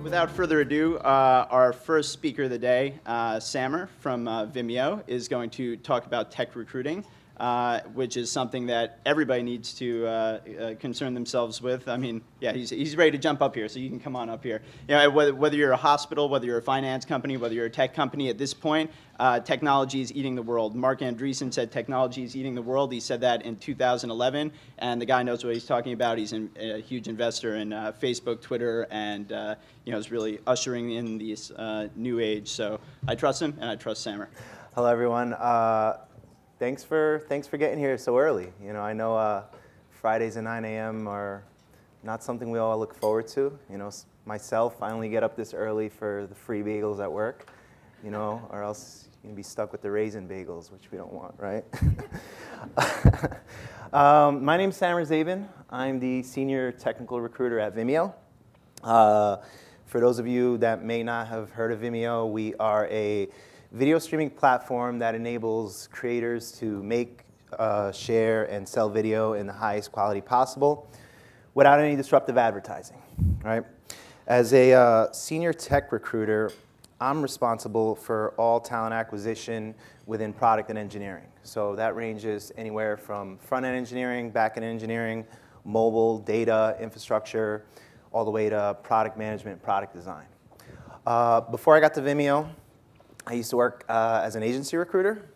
Without further ado, our first speaker of the day, Samer from Vimeo, is going to talk about tech recruiting, which is something that everybody needs to concern themselves with. I mean, yeah, he's ready to jump up here, so you can come on up here. You know, whether you're a hospital, whether you're a finance company, whether you're a tech company, at this point, technology is eating the world. Mark Andreessen said technology is eating the world. He said that in 2011, and the guy knows what he's talking about. He's a huge investor in Facebook, Twitter, and you know, is really ushering in this new age. So I trust him, and I trust Samer. Hello, everyone. Thanks for getting here so early. You know, I know Fridays at 9 a.m. are not something we all look forward to. You know, myself, I only get up this early for the free bagels at work, you know, or else you can be stuck with the raisin bagels, which we don't want, right? My name's Samer Zaben. I'm the senior technical recruiter at Vimeo. For those of you that may not have heard of Vimeo, we are a video streaming platform that enables creators to make, share, and sell video in the highest quality possible without any disruptive advertising, right? As a senior tech recruiter, I'm responsible for all talent acquisition within product and engineering. So that ranges anywhere from front-end engineering, back-end engineering, mobile, data, infrastructure, all the way to product management, product design. Before I got to Vimeo, I used to work as an agency recruiter.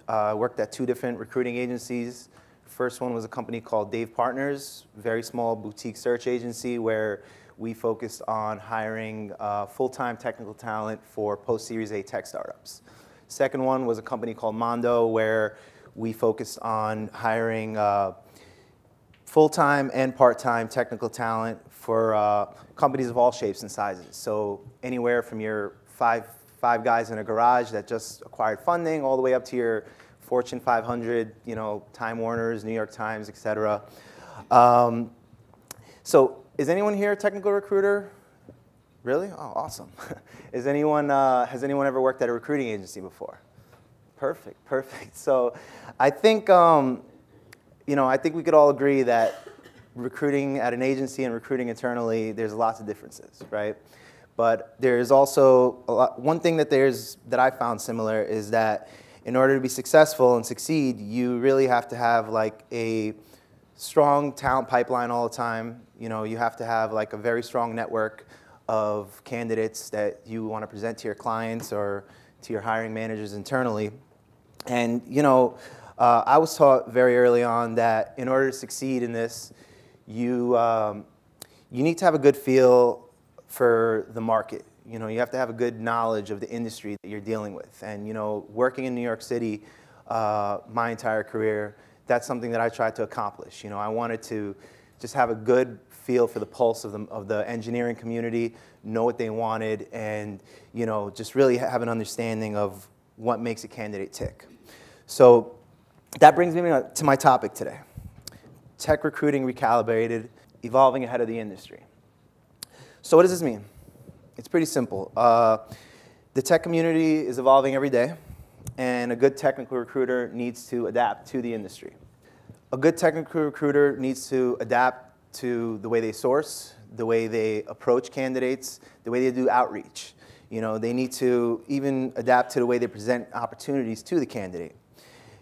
I worked at 2 different recruiting agencies. First one was a company called Dave Partners, very small boutique search agency where we focused on hiring full-time technical talent for post-Series A tech startups. Second one was a company called Mondo where we focused on hiring full-time and part-time technical talent for companies of all shapes and sizes. So anywhere from your five guys in a garage that just acquired funding, all the way up to your Fortune 500, you know, Time Warners, New York Times, et cetera. So is anyone here a technical recruiter? Really? Oh, awesome. Has anyone ever worked at a recruiting agency before? Perfect, perfect. So I think, you know, I think we could all agree that recruiting at an agency and recruiting internally, there's lots of differences, right? But there's also one thing that I found similar is that in order to be successful and succeed, you really have to have like a strong talent pipeline all the time. You know, you have to have like a very strong network of candidates that you want to present to your clients or to your hiring managers internally. And you know, I was taught very early on that in order to succeed in this, you need to have a good feel for the market. You know, you have to have a good knowledge of the industry that you're dealing with. And you know, working in New York City my entire career, that's something that I tried to accomplish. You know, I wanted to just have a good feel for the pulse of the engineering community, know what they wanted, and you know, just really have an understanding of what makes a candidate tick. So that brings me to my topic today. Tech recruiting recalibrated, evolving ahead of the industry. So what does this mean? It's pretty simple. The tech community is evolving every day, and a good technical recruiter needs to adapt to the industry. A good technical recruiter needs to adapt to the way they source, the way they approach candidates, the way they do outreach. You know, they need to even adapt to the way they present opportunities to the candidate.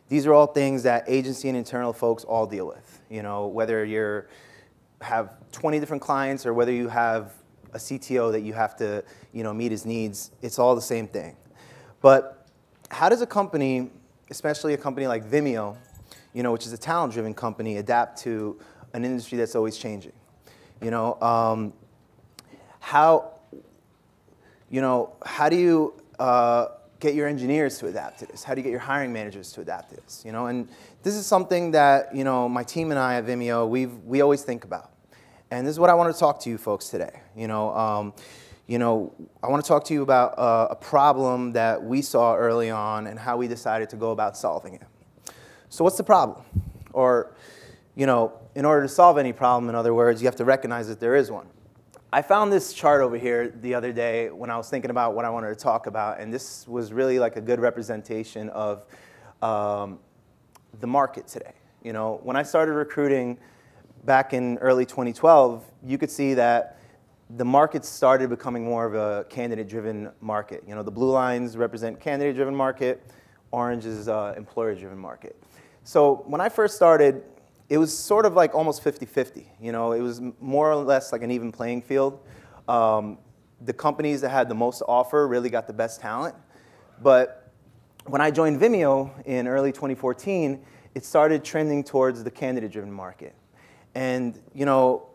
These are all things that agency and internal folks all deal with. You know, whether you have 20 different clients or whether you have a CTO that you have to, you know, meet his needs, it's all the same thing. But how does a company, especially a company like Vimeo, you know, which is a talent-driven company, adapt to an industry that's always changing? You know, how do you get your engineers to adapt to this? How do you get your hiring managers to adapt to this? You know, and this is something that, you know, my team and I at Vimeo, we always think about. And this is what I want to talk to you folks today. You know, I want to talk to you about a problem that we saw early on and how we decided to go about solving it. So what's the problem? Or, you know, in order to solve any problem, in other words, you have to recognize that there is one. I found this chart over here the other day when I was thinking about what I wanted to talk about, and this was really like a good representation of the market today. You know, when I started recruiting back in early 2012, you could see that the market started becoming more of a candidate-driven market. You know, the blue lines represent candidate-driven market, orange is employer-driven market. So when I first started, it was sort of like almost 50-50. You know, it was more or less like an even playing field. The companies that had the most to offer really got the best talent. But when I joined Vimeo in early 2014, it started trending towards the candidate-driven market. And, you know,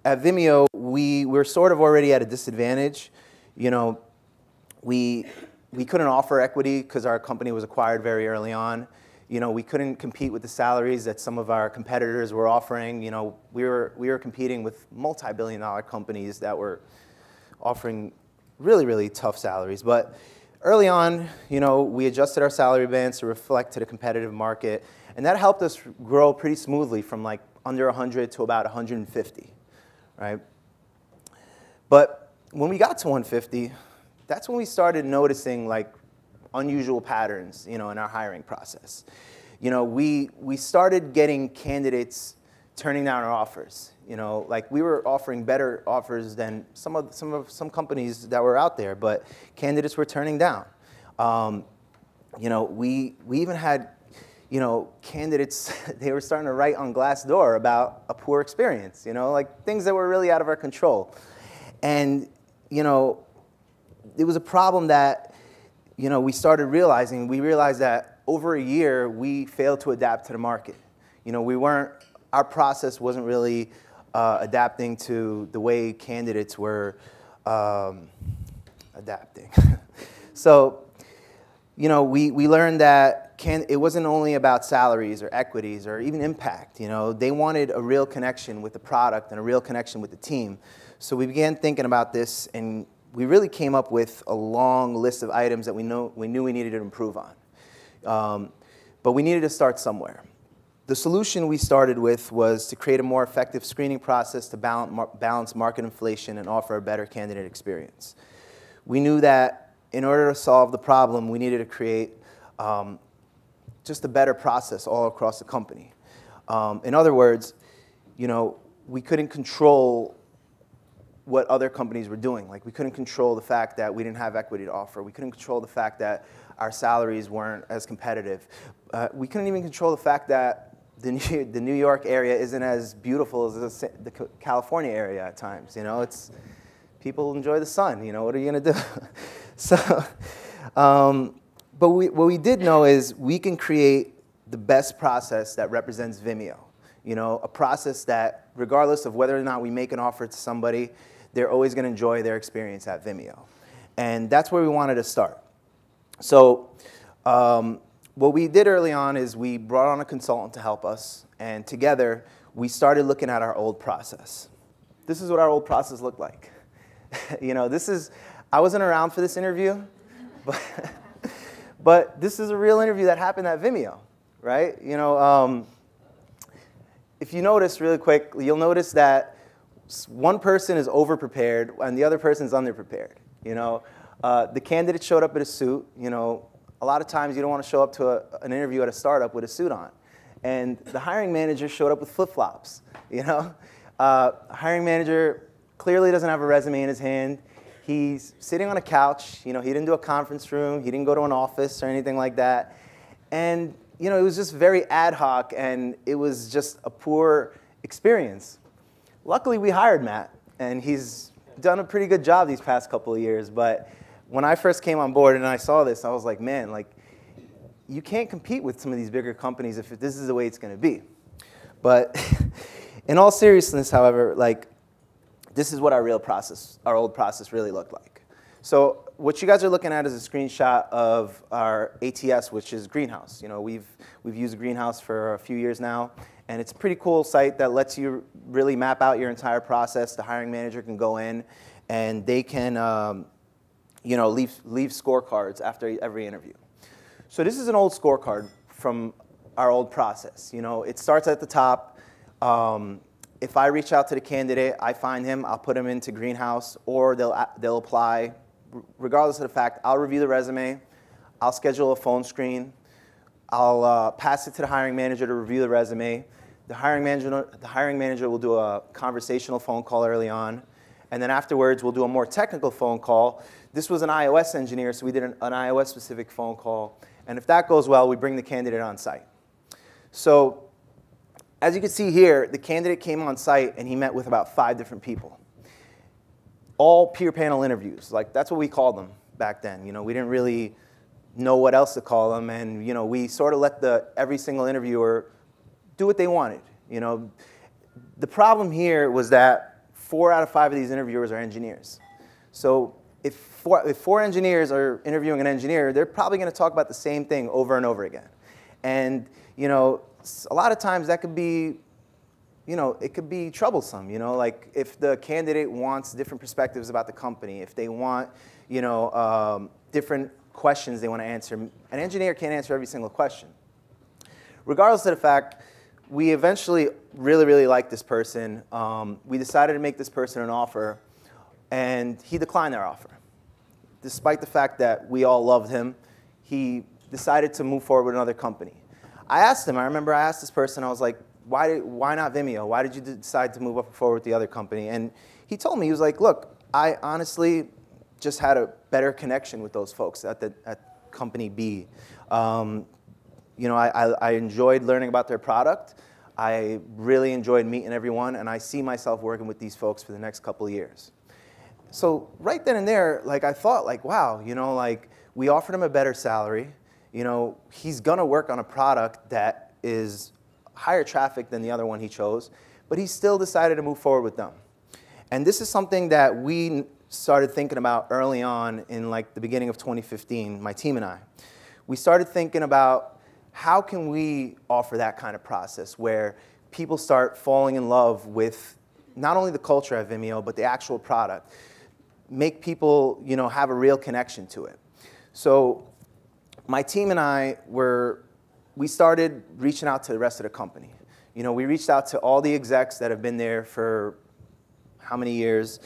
at Vimeo, we were sort of already at a disadvantage. You know, we couldn't offer equity because our company was acquired very early on. You know, we couldn't compete with the salaries that some of our competitors were offering. You know, we were competing with multi-billion-dollar companies that were offering really, really tough salaries. But early on, you know, we adjusted our salary bands to reflect to the competitive market, and that helped us grow pretty smoothly from like under 100 to about 150, right? But when we got to 150, that's when we started noticing like unusual patterns, you know, in our hiring process. You know, we started getting candidates turning down our offers. You know, like we were offering better offers than some companies that were out there, but candidates were turning down. You know, we even had, you know, candidates, they were starting to write on Glassdoor about a poor experience, you know, like things that were really out of our control. And, you know, it was a problem that, you know, we started realizing. We realized that over a year, we failed to adapt to the market. You know, our process wasn't really adapting to the way candidates were adapting. So, you know, we learned that it wasn't only about salaries or equities or even impact. You know, they wanted a real connection with the product and a real connection with the team. So we began thinking about this, and we really came up with a long list of items that we knew we needed to improve on. But we needed to start somewhere. The solution we started with was to create a more effective screening process to balance market inflation and offer a better candidate experience. We knew that in order to solve the problem, we needed to create just a better process all across the company. In other words, you know, we couldn't control what other companies were doing. Like, we couldn't control the fact that we didn't have equity to offer. We couldn't control the fact that our salaries weren't as competitive. We couldn't even control the fact that the New York area isn't as beautiful as the California area at times. You know, people enjoy the sun. You know, what are you gonna do? So, but what we did know is we can create the best process that represents Vimeo. You know, a process that, regardless of whether or not we make an offer to somebody, they're always going to enjoy their experience at Vimeo. And that's where we wanted to start. So what we did early on is we brought on a consultant to help us, and together we started looking at our old process. This is what our old process looked like. You know, I wasn't around for this interview, but this is a real interview that happened at Vimeo, right? You know, if you notice really quick, you'll notice that one person is over-prepared and the other person is under-prepared. You know, the candidate showed up in a suit. You know, a lot of times you don't want to show up to an interview at a startup with a suit on. And the hiring manager showed up with flip-flops. You know, hiring manager clearly doesn't have a resume in his hand. He's sitting on a couch. You know, he didn't do a conference room. He didn't go to an office or anything like that. And you know, it was just very ad hoc, and it was just a poor experience. Luckily, we hired Matt, and he's done a pretty good job these past couple of years. But when I first came on board and I saw this, I was like, man, like, you can't compete with some of these bigger companies if this is the way it's going to be. But in all seriousness, however, like, this is what our old process really looked like. So what you guys are looking at is a screenshot of our ATS, which is Greenhouse. You know, we've used Greenhouse for a few years now, and it's a pretty cool site that lets you really map out your entire process. The hiring manager can go in, and they can, you know, leave scorecards after every interview. So this is an old scorecard from our old process. You know, it starts at the top. If I reach out to the candidate, I find him, I'll put him into Greenhouse, or they'll apply. Regardless of the fact, I'll review the resume, I'll schedule a phone screen, I'll pass it to the hiring manager to review the resume. The hiring manager will do a conversational phone call early on, And then afterwards, we'll do a more technical phone call. This was an iOS engineer, so we did an iOS-specific phone call. And if that goes well, we bring the candidate on site. So as you can see here, the candidate came on site, and he met with about 5 different people. All peer panel interviews. Like, that's what we called them back then. You know, we didn't really know what else to call them, and you know, we sort of let every single interviewer do what they wanted. You know, the problem here was that 4 out of 5 of these interviewers are engineers. So if 4 engineers are interviewing an engineer, they're probably going to talk about the same thing over and over again. And you know, a lot of times that could be, you know, it could be troublesome. You know, like if the candidate wants different perspectives about the company, if they want, you know, different questions they want to answer, an engineer can't answer every single question. Regardless of the fact, we eventually really liked this person. We decided to make this person an offer, and he declined our offer. Despite the fact that we all loved him, he decided to move forward with another company. I remember I asked this person, I was like, why not Vimeo? Why did you decide to move forward with the other company? And he told me, he was like, look, I honestly just had a better connection with those folks at company B. You know, I enjoyed learning about their product. I really enjoyed meeting everyone, and I see myself working with these folks for the next couple of years. So right then and there, like, I thought, like, wow, you know, like, we offered him a better salary. You know, he's going to work on a product that is higher traffic than the other one he chose, but he still decided to move forward with them. And this is something that we started thinking about early on in, like, the beginning of 2015, my team and I. We started thinking about, how can we offer that kind of process where people start falling in love with not only the culture at Vimeo, but the actual product, make people, you know, have a real connection to it. So my team and I we started reaching out to the rest of the company. You know, we reached out to all the execs that have been there for how many years.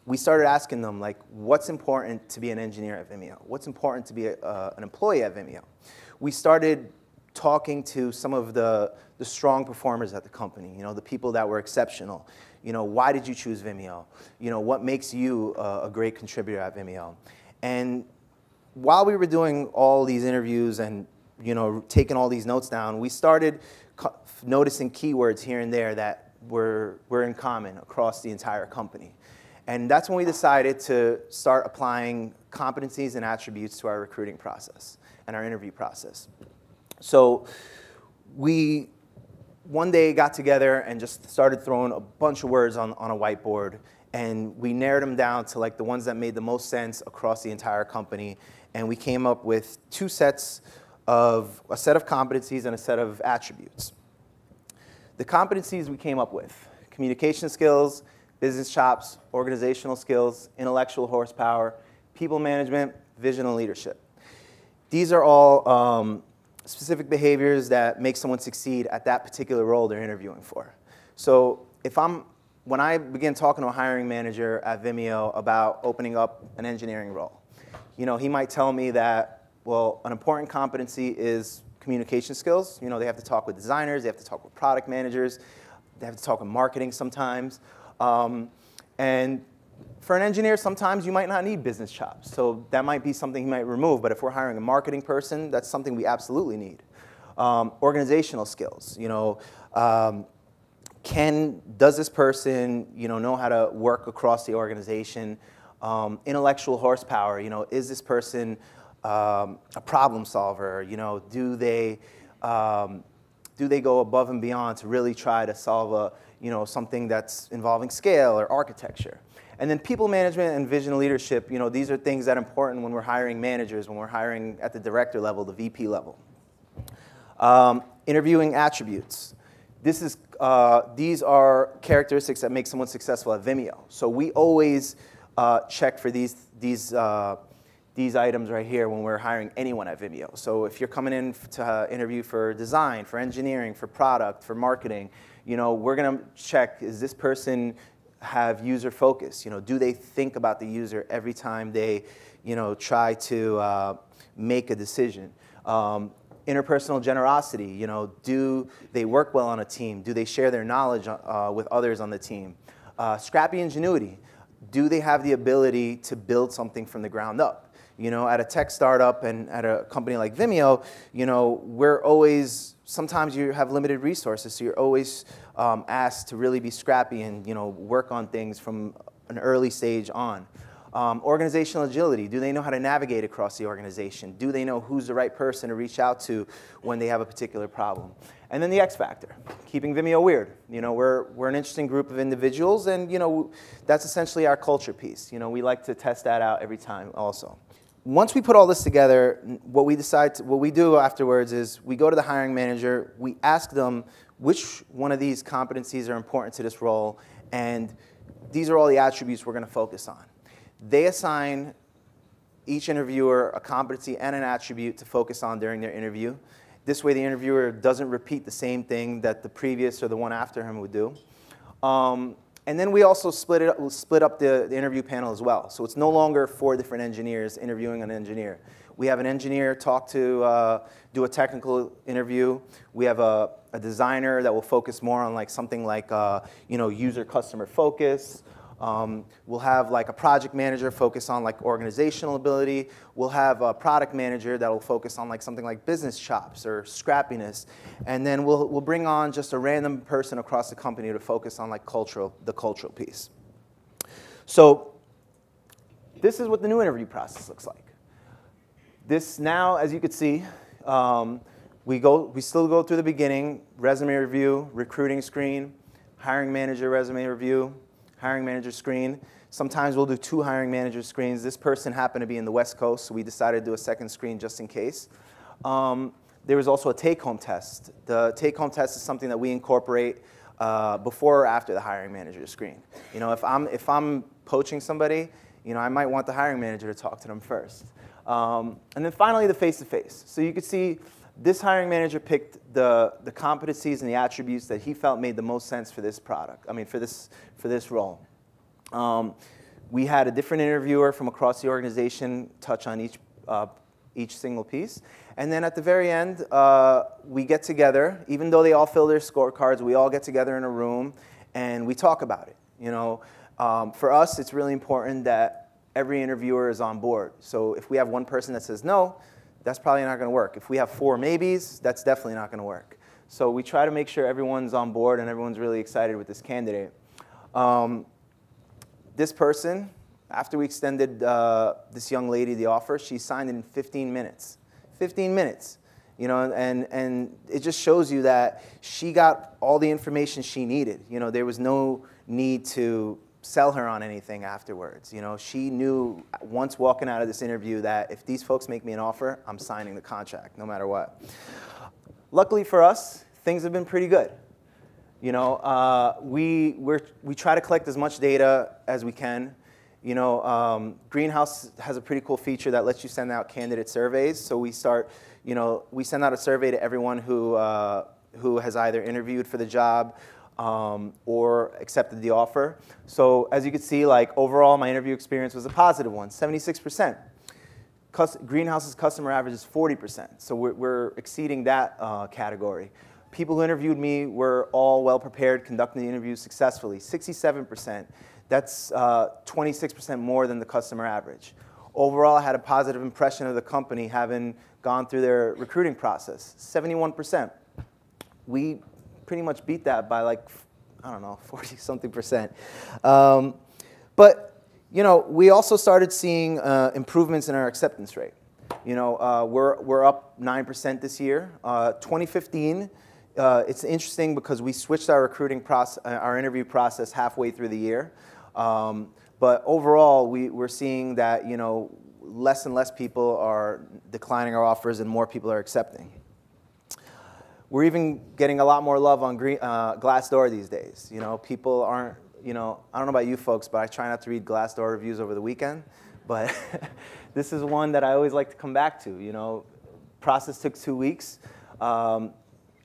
We started asking them, like, what's important to be an engineer at Vimeo? What's important to be an employee at Vimeo? We started talking to some of the strong performers at the company, you know, the people that were exceptional. You know, why did you choose Vimeo? You know, what makes you a great contributor at Vimeo? And while we were doing all these interviews and, you know, taking all these notes down, we started noticing keywords here and there that were in common across the entire company. And that's when we decided to start applying competencies and attributes to our recruiting process and our interview process. So we one day got together and just started throwing a bunch of words on a whiteboard, and we narrowed them down to, like, the ones that made the most sense across the entire company, and we came up with a set of competencies and a set of attributes. The competencies we came up with: communication skills, business chops, organizational skills, intellectual horsepower, people management, vision, and leadership. These are all specific behaviors that make someone succeed at that particular role they're interviewing for. So when I begin talking to a hiring manager at Vimeo about opening up an engineering role, you know, he might tell me that, well, an important competency is communication skills. You know, they have to talk with designers, they have to talk with product managers, they have to talk with marketing sometimes. And for an engineer, sometimes you might not need business chops. So that might be something he might remove. But if we're hiring a marketing person, that's something we absolutely need. Organizational skills. You know, does this person, you know how to work across the organization? Intellectual horsepower. You know, is this person a problem solver? You know, do they go above and beyond to really try to solve something that's involving scale or architecture? And then people management and vision leadership, you know, these are things that are important when we're hiring managers, when we're hiring at the director level, the VP level. Interviewing attributes. These are characteristics that make someone successful at Vimeo. So we always check for these items right here when we're hiring anyone at Vimeo. So if you're coming in to interview for design, for engineering, for product, for marketing, you know, we're going to check, is this person have user focus? You know, do they think about the user every time they, you know, try to make a decision? Interpersonal generosity, you know, do they work well on a team? Do they share their knowledge with others on the team? Scrappy ingenuity. Do they have the ability to build something from the ground up? You know, at a tech startup and at a company like Vimeo, you know, we're always, sometimes you have limited resources, so you're always asked to really be scrappy and, you know, work on things from an early stage on. Organizational agility. Do they know how to navigate across the organization? Do they know who's the right person to reach out to when they have a particular problem? And then the X factor, keeping Vimeo weird. You know, we're an interesting group of individuals, and you know, that's essentially our culture piece. You know, we like to test that out every time also. Once we put all this together, what we do afterwards is we go to the hiring manager, we ask them which one of these competencies are important to this role, and these are all the attributes we're going to focus on. They assign each interviewer a competency and an attribute to focus on during their interview. This way the interviewer doesn't repeat the same thing that the previous or the one after him would do. And then we also split up the interview panel as well. So it's no longer 4 different engineers interviewing an engineer. We have an engineer do a technical interview. We have a designer that will focus more on like something like you know, user customer focus. We'll have like a project manager focus on like organizational ability. We'll have a product manager that will focus on like something like business chops or scrappiness. And then we'll bring on just a random person across the company to focus on like the cultural piece. So this is what the new interview process looks like. This now, as you can see, we still go through the beginning, resume review, recruiting screen, hiring manager resume review, hiring manager screen. Sometimes we'll do 2 hiring manager screens. This person happened to be in the West Coast, so we decided to do a second screen just in case. There was also a take-home test. The take-home test is something that we incorporate before or after the hiring manager screen. You know, if I'm poaching somebody, you know, I might want the hiring manager to talk to them first. And then finally, the face-to-face. So you could see this hiring manager picked the competencies and the attributes that he felt made the most sense for this product. I mean, for this role. We had a different interviewer from across the organization touch on each single piece. And then at the very end, we get together. Even though they all fill their scorecards, we all get together in a room and we talk about it. You know, for us, it's really important that every interviewer is on board. So if we have one person that says no, that's probably not going to work. If we have 4 maybes, that's definitely not going to work. So we try to make sure everyone's on board and everyone's really excited with this candidate. This person, after we extended this young lady the offer, she signed it in 15 minutes. 15 minutes. You know, and it just shows you that she got all the information she needed. You know, there was no need to sell her on anything afterwards. You know, she knew once walking out of this interview that if these folks make me an offer, I'm signing the contract no matter what. Luckily for us, things have been pretty good. You know, we try to collect as much data as we can. You know, Greenhouse has a pretty cool feature that lets you send out candidate surveys. So we send out a survey to everyone who has either interviewed for the job or accepted the offer. So as you can see, like overall, my interview experience was a positive one, 76%. Greenhouse's customer average is 40%. So we're exceeding that category. People who interviewed me were all well prepared, conducting the interview successfully, 67%. That's 26% more than the customer average. Overall, I had a positive impression of the company having gone through their recruiting process, 71%. We pretty much beat that by like, I don't know, 40-something%. But, you know, we also started seeing improvements in our acceptance rate. You know, we're up 9% this year. 2015, it's interesting because we switched our recruiting process, our interview process halfway through the year. But overall, we're seeing that, you know, less and less people are declining our offers and more people are accepting. We're even getting a lot more love on Glassdoor these days. You know, people aren't, you know, I don't know about you folks, but I try not to read Glassdoor reviews over the weekend. But this is one that I always like to come back to. You know, process took 2 weeks.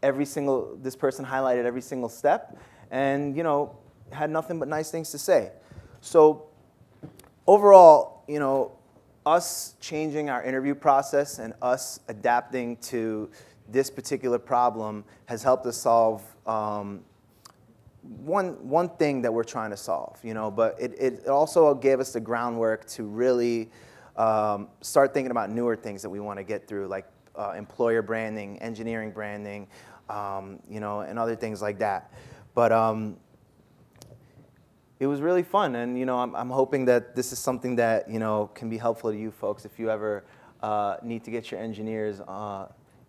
This person highlighted every single step and, you know, had nothing but nice things to say. So overall, you know, us changing our interview process and us adapting to this particular problem has helped us solve one thing that we're trying to solve, you know, but it also gave us the groundwork to really start thinking about newer things that we want to get through, like employer branding, engineering branding, you know, and other things like that. But it was really fun, and you know, I'm hoping that this is something that, you know, can be helpful to you folks if you ever need to get your engineers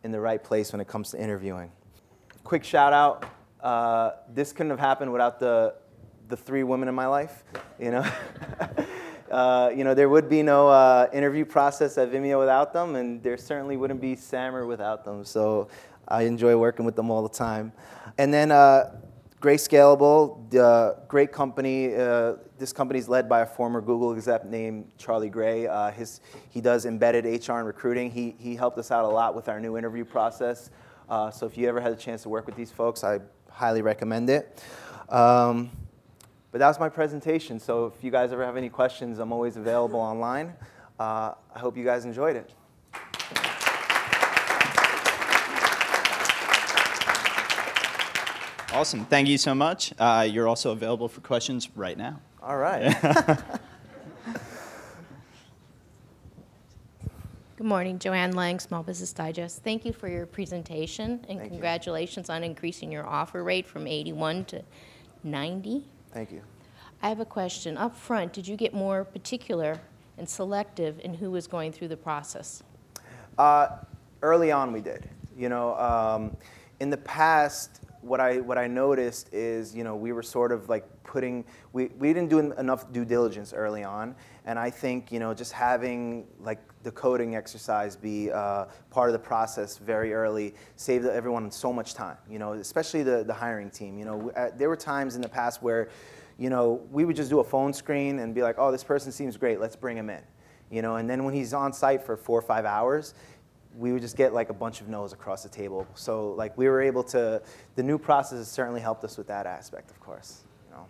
in the right place when it comes to interviewing. Quick shout out. This couldn't have happened without the 3 women in my life, you know. You know, there would be no interview process at Vimeo without them, and there certainly wouldn't be Samer without them. So I enjoy working with them all the time. And then Great Scalable, great company. This company is led by a former Google exec named Charlie Gray. He does embedded HR and recruiting. He helped us out a lot with our new interview process. So if you ever had a chance to work with these folks, I highly recommend it. But that was my presentation. So if you guys ever have any questions, I'm always available online. I hope you guys enjoyed it. Awesome. Thank you so much. You're also available for questions right now. All right. Good morning, Joanne Lang, Small Business Digest. Thank you for your presentation, and congratulations on increasing your offer rate from 81 to 90. Thank you. I have a question. Up front, did you get more particular and selective in who was going through the process? Early on, we did. You know, in the past, what I noticed is, you know, we were sort of like we didn't do enough due diligence early on, and I think, you know, just having like the coding exercise be part of the process very early saved everyone so much time, you know, especially the hiring team. You know, there were times in the past where, you know, we would just do a phone screen and be like, oh, this person seems great, let's bring him in. You know, and then when he's on site for 4 or 5 hours, we would just get like a bunch of no's across the table. So like we were able to, the new process has certainly helped us with that aspect, of course. You know.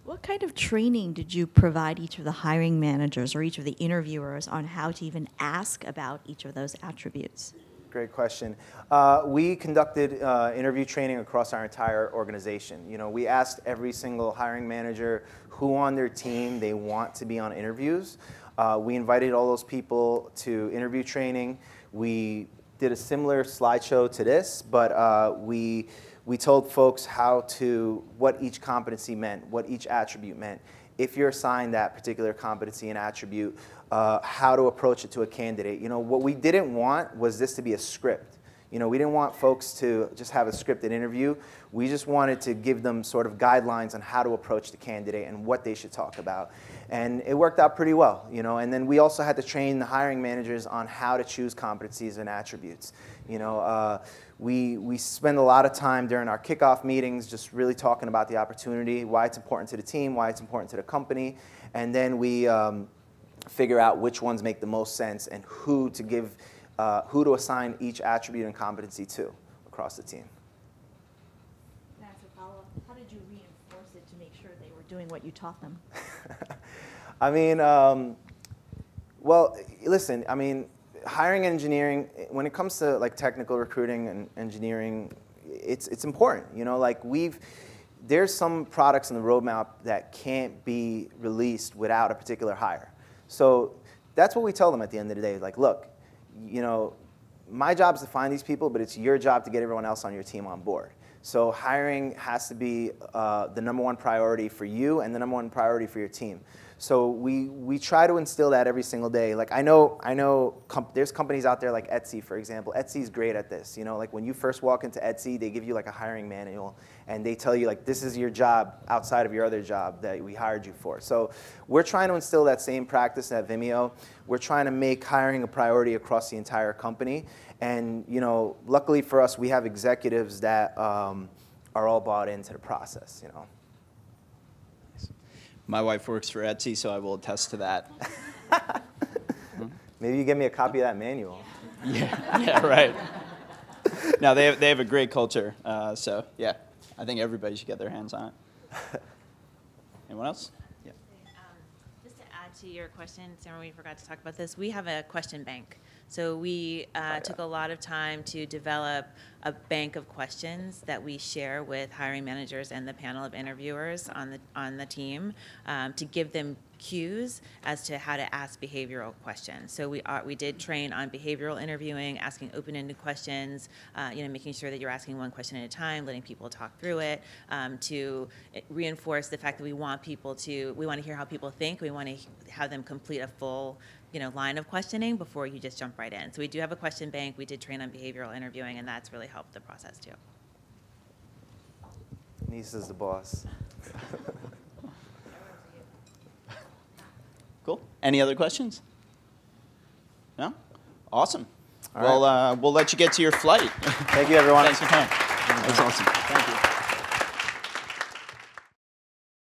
What kind of training did you provide each of the hiring managers or each of the interviewers on how to even ask about each of those attributes? Great question. We conducted interview training across our entire organization. You know, we asked every single hiring manager who on their team they want to be on interviews. We invited all those people to interview training. We did a similar slideshow to this, but we told folks what each competency meant, what each attribute meant. If you're assigned that particular competency and attribute, how to approach it to a candidate. You know, what we didn't want was this to be a script. You know, we didn't want folks to just have a scripted interview. We just wanted to give them sort of guidelines on how to approach the candidate and what they should talk about. And it worked out pretty well, you know. And then we also had to train the hiring managers on how to choose competencies and attributes. You know, we spend a lot of time during our kickoff meetings just really talking about the opportunity, why it's important to the team, why it's important to the company, and then we figure out which ones make the most sense and who to assign each attribute and competency to across the team. Can I ask a follow-up? How did you reinforce it to make sure they were doing what you taught them? I mean, well, listen, I mean, hiring engineering, when it comes to like technical recruiting and engineering, it's important. You know, like there's some products in the roadmap that can't be released without a particular hire. So that's what we tell them at the end of the day. Like, look, you know, my job is to find these people, but it's your job to get everyone else on your team on board. So hiring has to be the #1 priority for you and the #1 priority for your team. So we try to instill that every single day. Like I know there's companies out there like Etsy, for example. Etsy's great at this. You know, like when you first walk into Etsy, they give you like a hiring manual, and they tell you like this is your job outside of your other job that we hired you for. So we're trying to instill that same practice at Vimeo. We're trying to make hiring a priority across the entire company. And you know, luckily for us, we have executives that are all bought into the process. You know. My wife works for Etsy, so I will attest to that. Maybe you give me a copy of that manual. Yeah, right. No, they have a great culture, so yeah, I think everybody should get their hands on it. Anyone else? Yeah. Just to add to your question, Samer, we forgot to talk about this. We have a question bank. So we took a lot of time to develop a bank of questions that we share with hiring managers and the panel of interviewers on the team to give them cues as to how to ask behavioral questions. So we did train on behavioral interviewing, asking open-ended questions, making sure that you're asking one question at a time, letting people talk through it, to reinforce the fact that we want to hear how people think. We want to have them complete a full line of questioning before you just jump right in. So we do have a question bank. We did train on behavioral interviewing, and that's really helped the process too. Nisa's the boss. Cool. Any other questions? No? Awesome. All right. Well, we'll let you get to your flight. Thank you, everyone. Thanks for coming. That's awesome. Thank you.